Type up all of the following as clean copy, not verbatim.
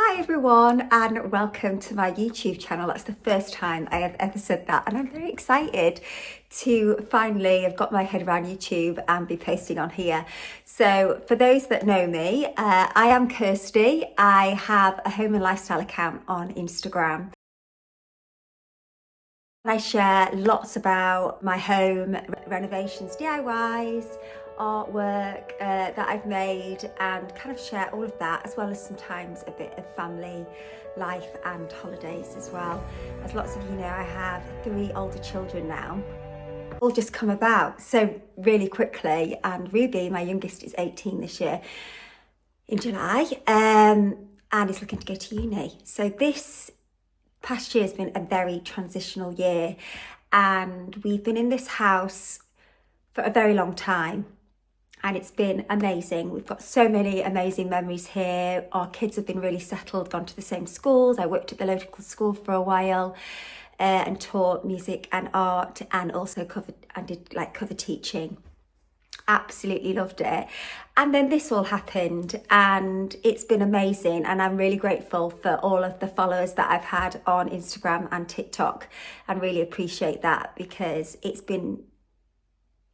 Hi everyone and welcome to my YouTube channel. That's the first time I have ever said that and I'm very excited to finally have got my head around YouTube and be posting on here. So for those that know me, I am Kirsty. I have a home and lifestyle account on Instagram. I share lots about my home, renovations, DIYs, artwork that I've made, and kind of share all of that, as well as sometimes a bit of family life and holidays as well. As lots of you know, I have 3 older children now, all just come about so really quickly, and Ruby, my youngest, is 18 this year in July, and is looking to go to uni. So this past year has been a very transitional year, and we've been in this house for a very long time and it's been amazing. We've got so many amazing memories here. Our kids have been really settled, gone to the same schools. I worked at the local school for a while and taught music and art, and also did cover teaching. Absolutely loved it. And then this all happened and it's been amazing, and I'm really grateful for all of the followers that I've had on Instagram and TikTok, and really appreciate that, because it's been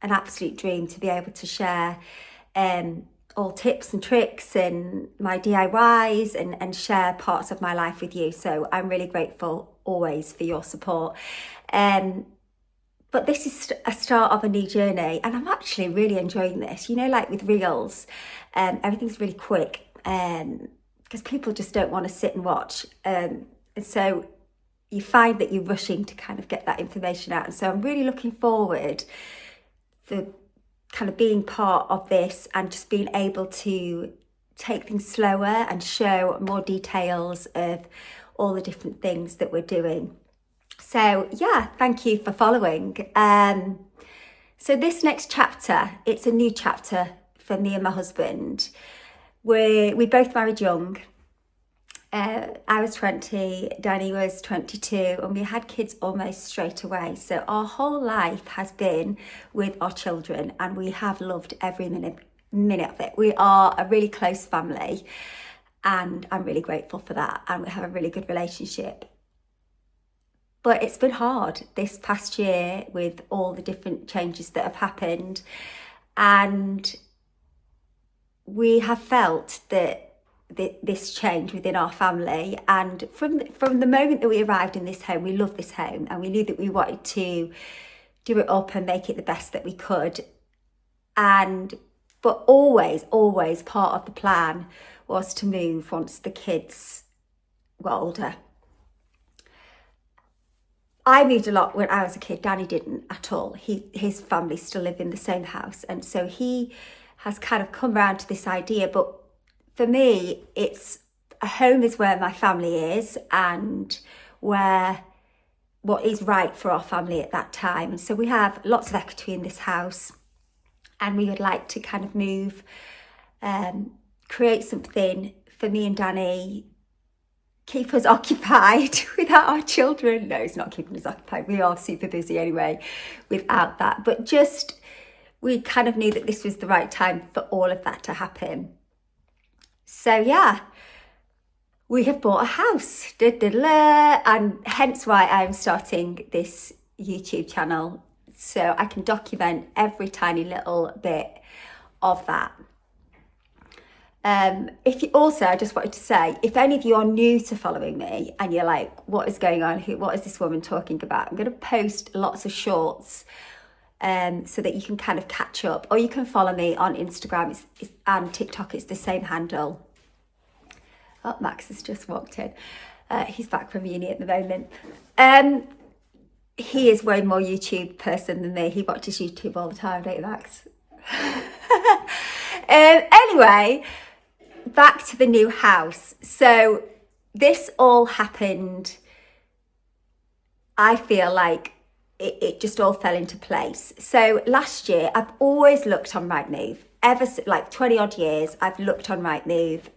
an absolute dream to be able to share all tips and tricks and my DIYs and share parts of my life with you. So I'm really grateful always for your support. But this is a start of a new journey, and I'm actually really enjoying this. You know, like with Reels, everything's really quick because people just don't want to sit and watch. And so you find that you're rushing to kind of get that information out. And so I'm really looking forward for kind of being part of this and just being able to take things slower and show more details of all the different things that we're doing. So yeah, thank you for following. So this next chapter, it's a new chapter for me and my husband. We both married young. I was 20, Danny was 22, and we had kids almost straight away. So our whole life has been with our children, and we have loved every minute of it. We are a really close family, and I'm really grateful for that. And we have a really good relationship. But it's been hard this past year with all the different changes that have happened. And we have felt that this change within our family, and from the moment that we arrived in this home, we loved this home and we knew that we wanted to do it up and make it the best that we could. But always part of the plan was to move once the kids were older. I moved a lot when I was a kid. Danny didn't at all. His family still live in the same house, and so he has kind of come around to this idea. But for me, it's a home is where my family is and where what is right for our family at that time. And so we have lots of equity in this house, and we would like to kind of move, create something for me and Danny, keep us occupied without our children. No, it's not keeping us occupied. We are super busy anyway without that. But just, we kind of knew that this was the right time for all of that to happen. So yeah, we have bought a house, and hence why I'm starting this YouTube channel, so I can document every tiny little bit of that. If you also, I just wanted to say, if any of you are new to following me and you're like, what is going on? What is this woman talking about? I'm going to post lots of shorts so that you can kind of catch up, or you can follow me on Instagram and TikTok. It's the same handle. Oh, Max has just walked in. He's back from uni at the moment. He is way more YouTube person than me. He watches YouTube all the time, don't you, Max? Anyway, back to the new house. So this all happened, I feel like it just all fell into place. So last year, I've always looked on Rightmove. Ever like 20 odd years, I've looked on Rightmove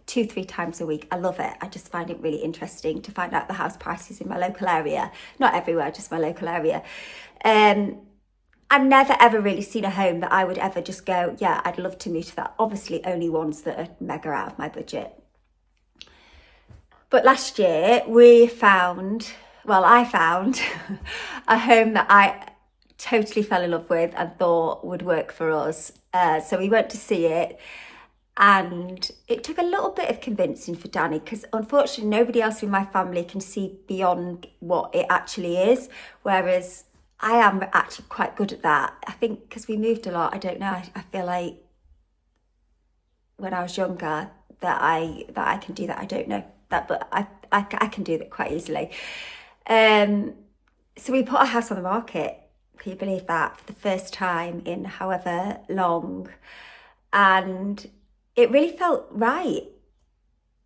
2-3 times a week. I love it. I just find it really interesting to find out the house prices in my local area. Not everywhere, just my local area. I've never ever really seen a home that I would ever just go, yeah, I'd love to move to that. Obviously only ones that are mega out of my budget. But last year we found, well, I found a home that I totally fell in love with and thought would work for us. So we went to see it, and it took a little bit of convincing for Danny because unfortunately nobody else in my family can see beyond what it actually is, whereas I am actually quite good at that. I think because we moved a lot, I don't know, I feel like when I was younger that I can do that. I don't know that, but I can do that quite easily. So we put our house on the market. Can you believe that? For the first time in however long. And it really felt right.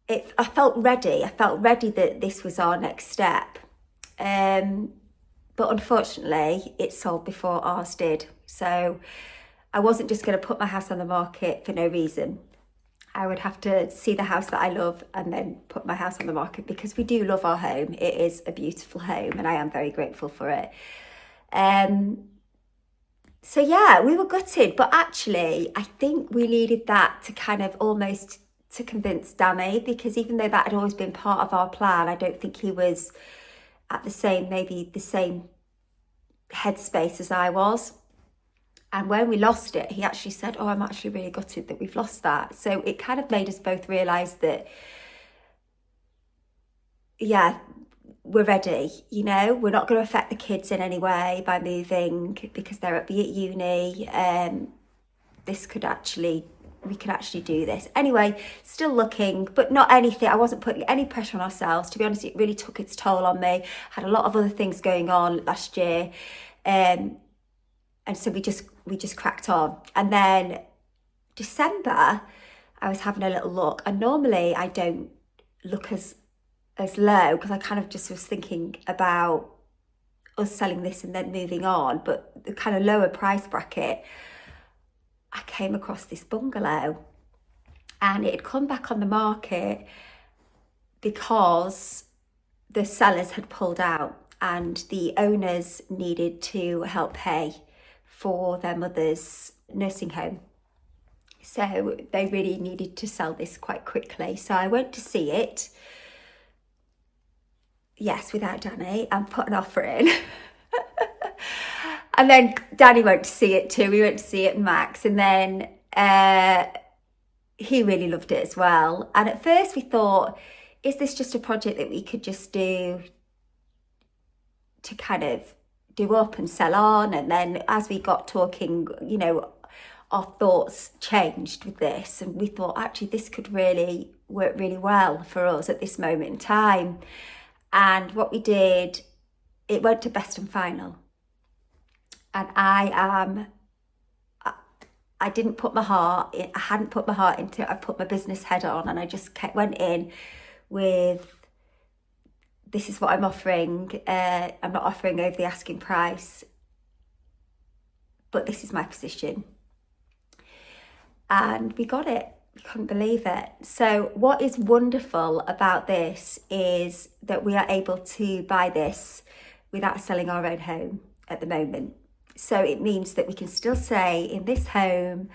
I felt ready. I felt ready that this was our next step. But unfortunately, it sold before ours did. So I wasn't just going to put my house on the market for no reason. I would have to see the house that I love and then put my house on the market, because we do love our home. It is a beautiful home and I am very grateful for it. So yeah, we were gutted, but actually I think we needed that to kind of almost to convince Danny, because even though that had always been part of our plan, I don't think he was at the same headspace as I was. And when we lost it, he actually said, oh, I'm actually really gutted that we've lost that. So it kind of made us both realise that, yeah, we're ready, you know, we're not going to affect the kids in any way by moving because they're at uni. We could actually do this. Anyway, still looking, but not anything. I wasn't putting any pressure on ourselves. To be honest, it really took its toll on me. Had a lot of other things going on last year. And so we just cracked on. And then December, I was having a little look. And normally I don't look as low because I kind of just was thinking about us selling this and then moving on. But the kind of lower price bracket, I came across this bungalow, and it had come back on the market because the sellers had pulled out and the owners needed to help pay for their mother's nursing home. So they really needed to sell this quite quickly. So I went to see it, yes, without Danny, and put an offer in. And then Danny went to see it too. We went to see it, Max, and then he really loved it as well. And at first we thought, is this just a project that we could just do to kind of do up and sell on? And then as we got talking, you know, our thoughts changed with this, and we thought actually this could really work really well for us at this moment in time. And what we did, it went to best and final. And I didn't put my heart in, I hadn't put my heart into it. I put my business head on, and I just went in with, this is what I'm offering. I'm not offering over the asking price, but this is my position. And we got it. We couldn't believe it. So what is wonderful about this is that we are able to buy this without selling our own home at the moment. So it means that we can still stay in this home.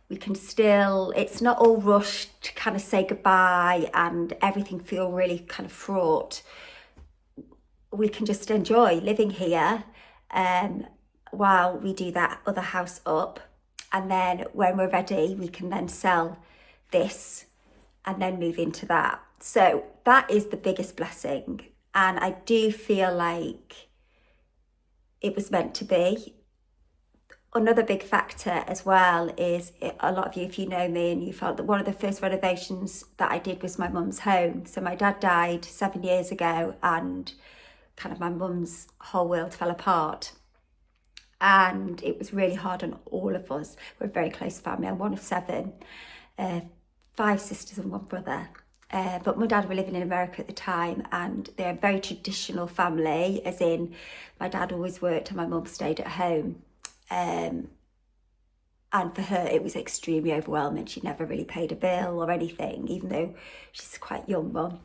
We can still, it's not all rushed to kind of say goodbye and everything feel really kind of fraught. We can just enjoy living here while we do that other house up. And then when we're ready, we can then sell this and then move into that. So that is the biggest blessing. And I do feel like it was meant to be. Another big factor as well is, a lot of you, if you know me and you felt that one of the first renovations that I did was my mum's home. So my dad died 7 years ago, and kind of my mum's whole world fell apart. And it was really hard on all of us. We're a very close family. I'm one of 7, 5 sisters and 1 brother. But my dad were living in America at the time, and they're a very traditional family, as in my dad always worked and my mum stayed at home. And for her it was extremely overwhelming. She never really paid a bill or anything, even though she's quite young mum.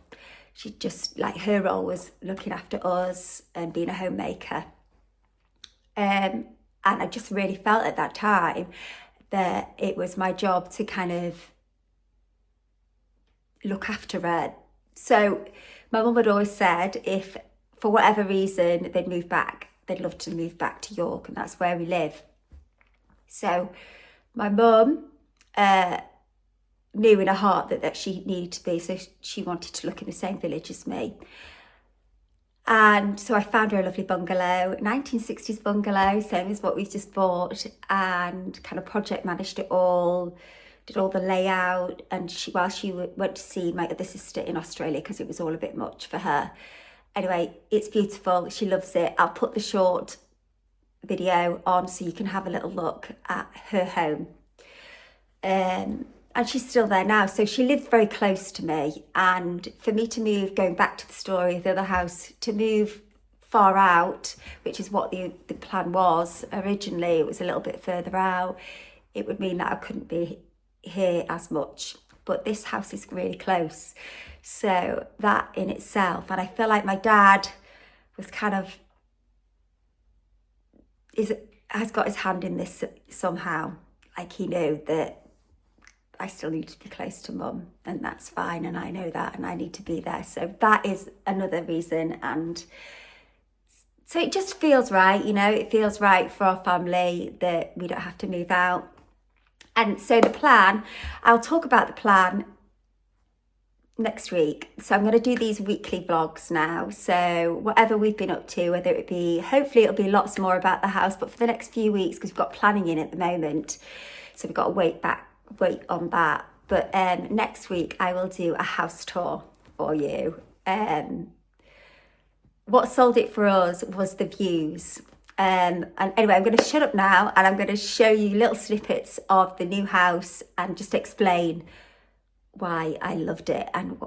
She just, like, her role was looking after us and being a homemaker. And I just really felt at that time that it was my job to kind of look after her So my mum had always said if for whatever reason they'd move back, they'd love to move back to York, and that's where we live. So my mum knew in her heart that she needed to be, so she wanted to look in the same village as me. And so I found her a lovely bungalow, 1960s bungalow, same as what we've just bought, and kind of project managed it all, did all the layout. And while she went to see my other sister in Australia, because it was all a bit much for her. Anyway, it's beautiful. She loves it. I'll put the short video on so you can have a little look at her home. And she's still there now. So she lived very close to me. And for me to move, going back to the story of the other house, to move far out, which is what the plan was originally, it was a little bit further out, it would mean that I couldn't be here as much. But this house is really close. So that in itself, and I feel like my dad was kind of, has got his hand in this somehow. Like he knew that I still need to be close to mum, and that's fine, and I know that, and I need to be there. So that is another reason, and so it just feels right, you know, it feels right for our family that we don't have to move out. And so the plan, I'll talk about the plan next week. So I'm going to do these weekly vlogs now. So whatever we've been up to, whether it be, hopefully it'll be lots more about the house, but for the next few weeks, because we've got planning in at the moment, so we've got to wait on that. But next week I will do a house tour for you. What sold it for us was the views. And anyway, I'm going to shut up now, and I'm going to show you little snippets of the new house and just explain why I loved it and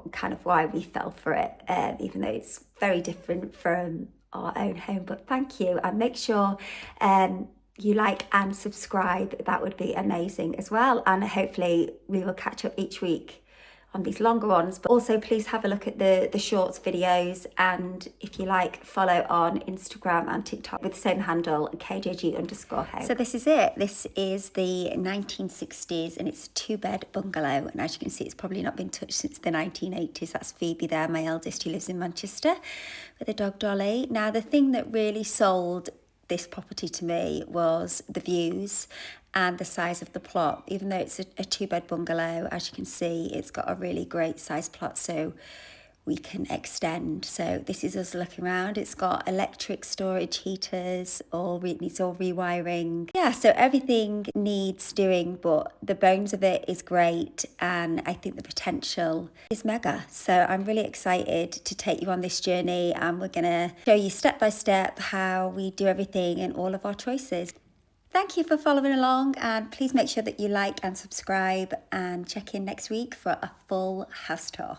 why we fell for it, even though it's very different from our own home. But thank you, and make sure you like and subscribe. That would be amazing as well, and hopefully we will catch up each week on these longer ones. But also please have a look at the shorts videos, and if you like, follow on Instagram and TikTok with the same handle, KJG_home. So this is it. This is the 1960s, and it's a 2-bed bungalow, and as you can see, it's probably not been touched since the 1980s. That's Phoebe there, my eldest, who lives in Manchester with a dog Dolly. Now the thing that really sold this property to me was the views and the size of the plot. Even though it's a 2-bed bungalow, as you can see, it's got a really great size plot, so we can extend. So this is us looking around. It's got electric storage heaters, needs all rewiring. Yeah, so everything needs doing, but the bones of it is great, and I think the potential is mega. So I'm really excited to take you on this journey, and we're gonna show you step by step how we do everything and all of our choices. Thank you for following along, and please make sure that you like and subscribe, and check in next week for a full house tour.